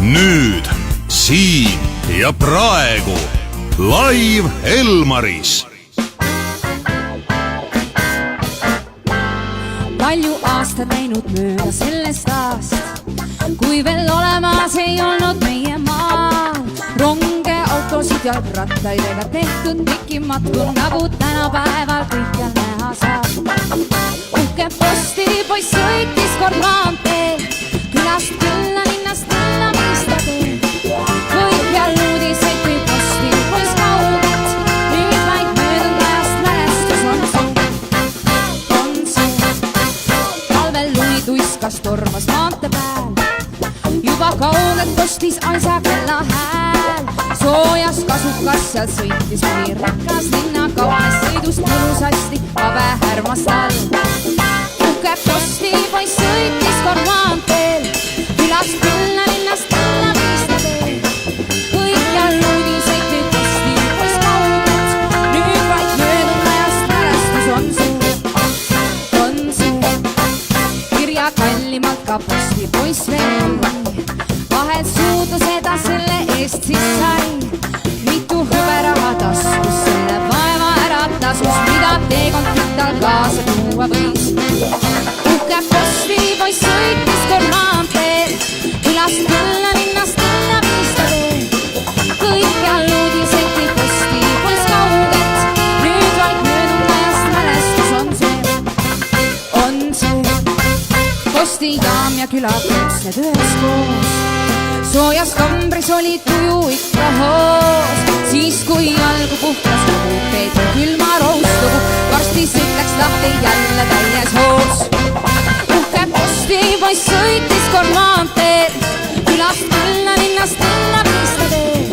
nüüd, siin ja praegu live Elmaris. Palju aastad läinud mööda sellest aastast, kui veel olemas ei olnud meie maal ronge, autosid, jalgrattaid ega tehtud pikimatku, nagu tänapäeval kõikjal näha saab. Uhke postipoiss sõitis kord maanteel, külast külla, linnast linna mõista teel. Kõikjal uudiseid kui postipoiss kaugelt, nüüd vaid möödunud ajast mälestus on see. Talvel lumi tuiskas, tormas maante pääl, juba kaugelt kostis aisa kella hääl. Soojas kasukas seal sõitis mõni rikas linna, kaunes sõidust mõnusasti kabe härmas all. Uhke postipoiss sõitis kord maanteel, külast külla, linnast linna mõista teel. Kõikjal uudiseid kui postipoiss kaugelt, nüüd vaid möödunud ajast mälestus on see. Kirja kallimalt ka postipoiss veel, vahel suudluseda selle eest siis sai. Mitu hõberaha taskus selle vaeva ära tasus, mida teekond tal kaasa tuua võis. Uhke postipoiss sõitis kord maanteel, külast külla, linnast linna mõista teel. Kõikjal uudiseid kui postipoiss kaugelt, nüüd vaid möödunud ajast mälestus on see. Postijaam ja külakuts need üheskoos, soojas kambris oli tuju ikka hoos. Siis kui jalgu puhtas kogu peetud külma rohustugu, varsti sõit läks lahti jälle täies hoos. Uhke postipoiss sõitis kord maanteel, külast külla, linnast linna mõista teel.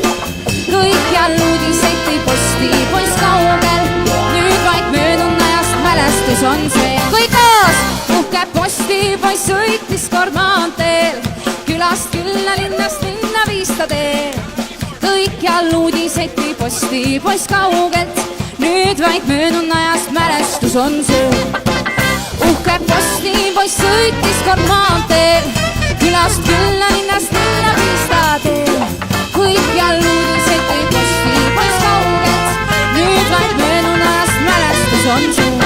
Kõikjal uudiseid kui postipoiss kaugel, nüüd vaid möödunud ajast mälestus on see. Kõik koos! Uhke postipoiss sõitis kord maanteel, külast külla, linnast linna viista teel. Kõikjal uudiseid kui postipoiss kaugelt, nüüd vaid möödunud ajast mälestus on see. Uhke postipoiss sõitis kord maanteel, külast külla, linnast linna viista teel. Kõikjal uudiseid kui postipoiss kaugelt, nüüd vaid möödunud ajast mälestus on see.